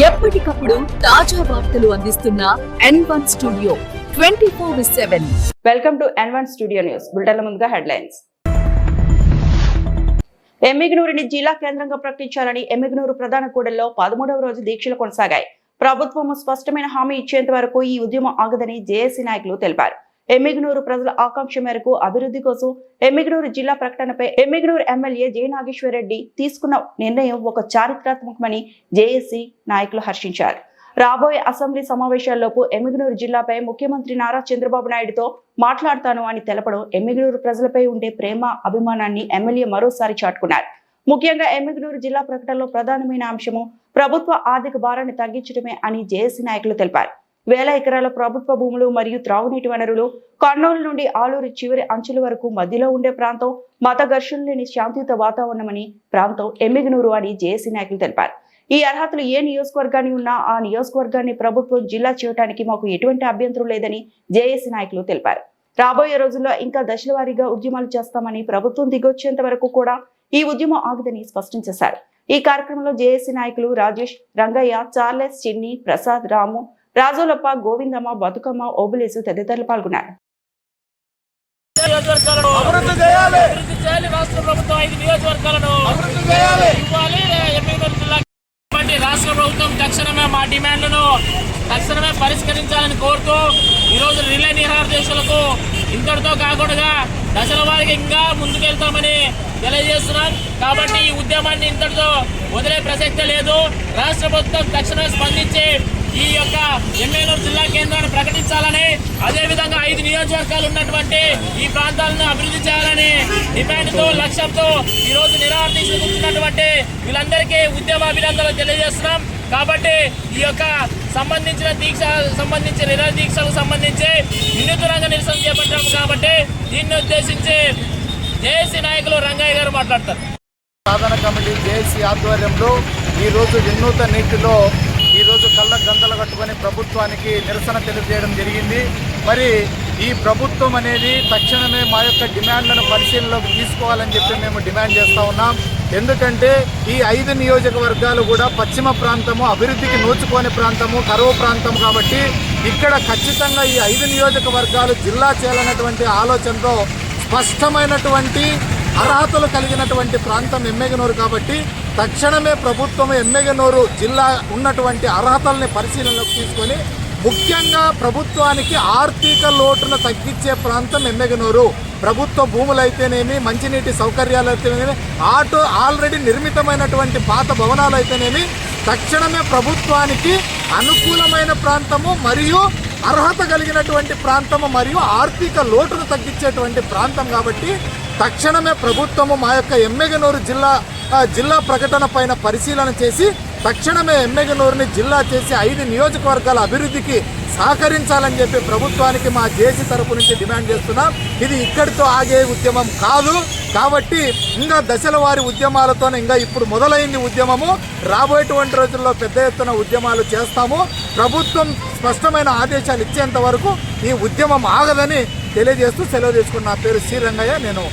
ఎప్పటికప్పుడు తాజా వార్తలు అందిస్తున్న N1 studio 24/7. Welcome to N1 studio news. బులెటిన్ల ముందుగా హెడ్లైన్స్. ఎమ్మిగనూరుని జిల్లా కేంద్రంగా ప్రకటించాలని ఎమ్మిగనూరు ప్రధాన కూడలిలో 13వ రోజు దీక్షలు కొనసాగాయి. ప్రభుత్వం స్పష్టమైన హామీ ఇచ్చేంత వరకు ఈ ఉద్యమం ఆగదని జేఏసీ నాయకులు తెలిపారు. ఎమ్మిగనూరు ప్రజల ఆకాంక్ష మేరకు అభివృద్ధి కోసం ఎమ్మిగనూరు జిల్లా ప్రకటనపై ఎమ్మిగనూరు ఎమ్మెల్యే జె నాగేశ్వరరెడ్డి తీసుకున్న నిర్ణయం ఒక చారిత్రాత్మకమని జేఏసీ నాయకులు హర్షించారు. రాబోయే అసెంబ్లీ సమావేశాల్లోపు ఎమ్మిగనూరు జిల్లాపై ముఖ్యమంత్రి నారా చంద్రబాబు నాయుడుతో మాట్లాడతాను అని తెలపడం ఎమ్మిగనూరు ప్రజలపై ఉండే ప్రేమ అభిమానాన్ని ఎమ్మెల్యే మరోసారి చాటుకున్నారు. ముఖ్యంగా ఎమ్మిగనూరు జిల్లా ప్రకటనలో ప్రధానమైన అంశము ప్రభుత్వ ఆర్థిక భారాన్ని తగ్గించడమే అని జేఏసీ నాయకులు తెలిపారు. వేల ఎకరాల ప్రభుత్వ భూములు మరియు త్రాగునీటి వనరులు కర్నూలు నుండి ఆలూరు చివరి అంచుల వరకు మధ్యలో ఉండే ప్రాంతం మత ఘర్షణ లేని శాంతియుత వాతావరణమని ప్రాంతం ఎమ్మిగనూరు అని జేఏసీ నాయకులు తెలిపారు. ఈ అర్హతలు ఏ నియోజకవర్గాన్ని ఉన్నా ఆ నియోజకవర్గాన్ని ప్రభుత్వం జిల్లా చేయడానికి మాకు ఎటువంటి అభ్యంతరం లేదని జేఏసీ నాయకులు తెలిపారు. రాబోయే రోజుల్లో ఇంకా దశల వారీగా ఉద్యమాలు చేస్తామని ప్రభుత్వం దిగొచ్చేంత వరకు కూడా ఈ ఉద్యమం ఆగదని స్పష్టం చేశారు. ఈ కార్యక్రమంలో జేఏసీ నాయకులు రాజేష్, రంగయ్య, చార్లెస్, చిన్ని, ప్రసాద్, రాము, రాజోలప్ప, గోవిందమ్మ, బతుకమ్మ, ఓబులేసు తదితరులు పాల్గొన్నారు. రాష్ట్ర ప్రభుత్వం తక్షణమే మా డిమాండ్లను తక్షణమే పరిష్కరించాలని కోరుతూ ఈరోజు రిలే నిరాదేశాలకు ఇంతటితో కాకుండా దశల వారికి ఇంకా ముందుకెళ్తామని తెలియజేస్తున్నాం. కాబట్టి ఈ ఉద్యమాన్ని ఇంతటితో వదిలే ప్రసక్తే లేదు. రాష్ట్ర ప్రభుత్వం తక్షణమే స్పందించి ఈ యొక్క ఎమ్మిగనూరు జిల్లా కేంద్రాన్ని ప్రకటించాలని, అదేవిధంగా 5 నియోజకవర్గాలు ఉన్నటువంటి ఈ ప్రాంతాలను అభివృద్ధి చేయాలని డిమాండ్తో లక్ష్యంతో ఈరోజు నిరాదీక్షలు కూర్చున్నటువంటి వీళ్ళందరికీ ఉద్యమాభినందనలు తెలియజేస్తున్నాం. కాబట్టి ఈ యొక్క సంబంధించిన నిరాదీక్షలకు సంబంధించి వినూత్నంగా నిరసన చేపట్టాం. కాబట్టి దీన్ని ఉద్దేశించి జేఏసీ నాయకులు రంగయ్య గారు మాట్లాడతారు. సాధన కమిటీ జేఏసీ ఆధ్వర్యంలో ఈరోజు వినూత్న నీటిలో ఈరోజు కళ్ళ గంతలు కట్టుకొని ప్రభుత్వానికి నిరసన తెలియజేయడం జరిగింది. మరి ఈ ప్రభుత్వం అనేది తక్షణమే మా యొక్క డిమాండ్లను పరిశీలనలోకి తీసుకోవాలని చెప్పి మేము డిమాండ్ చేస్తూ ఉన్నాం. ఎందుకంటే ఈ 5 నియోజకవర్గాలు కూడా పశ్చిమ ప్రాంతము, అభివృద్ధికి నోచుకోని ప్రాంతము, కరువు ప్రాంతం. కాబట్టి ఇక్కడ ఖచ్చితంగా ఈ 5 నియోజకవర్గాలు జిల్లా చేయాలన్నటువంటి ఆలోచనతో స్పష్టమైనటువంటి అర్హతలు కలిగినటువంటి ప్రాంతం ఎమ్మిగనూరు. కాబట్టి తక్షణమే ప్రభుత్వం ఎమ్మిగనూరు జిల్లా ఉన్నటువంటి అర్హతల్ని పరిశీలనలోకి తీసుకొని ముఖ్యంగా ప్రభుత్వానికి ఆర్థిక లోటును తగ్గించే ప్రాంతం ఎమ్మిగనూరు. ప్రభుత్వ భూములైతేనేమి, మంచినీటి సౌకర్యాలు అయితేనేమి, ఆల్రెడీ నిర్మితమైనటువంటి పాత భవనాలు అయితేనేమి తక్షణమే ప్రభుత్వానికి అనుకూలమైన ప్రాంతము మరియు అర్హత కలిగినటువంటి ప్రాంతము మరియు ఆర్థిక లోటును తగ్గించేటువంటి ప్రాంతం. కాబట్టి తక్షణమే ప్రభుత్వము మా యొక్క ఎమ్మిగనూరు జిల్లా ప్రకటన పైన పరిశీలన చేసి తక్షణమే ఎమ్మిగనూరుని జిల్లా చేసి 5 నియోజకవర్గాల అభివృద్ధికి సహకరించాలని చెప్పి ప్రభుత్వానికి మా జేఏసీ తరపు నుంచి డిమాండ్ చేస్తున్నాం. ఇది ఇక్కడితో ఆగే ఉద్యమం కాదు. కాబట్టి ఇంకా దశల వారి ఉద్యమాలతో ఇంకా ఇప్పుడు మొదలైంది ఉద్యమము. రాబోయేటువంటి రోజుల్లో పెద్ద ఎత్తున ఉద్యమాలు చేస్తాము. ప్రభుత్వం స్పష్టమైన ఆదేశాలు ఇచ్చేంత వరకు ఈ ఉద్యమం ఆగదని తెలియజేస్తూ సెలవు తీసుకున్న నా పేరు శ్రీ రంగయ్య. నేను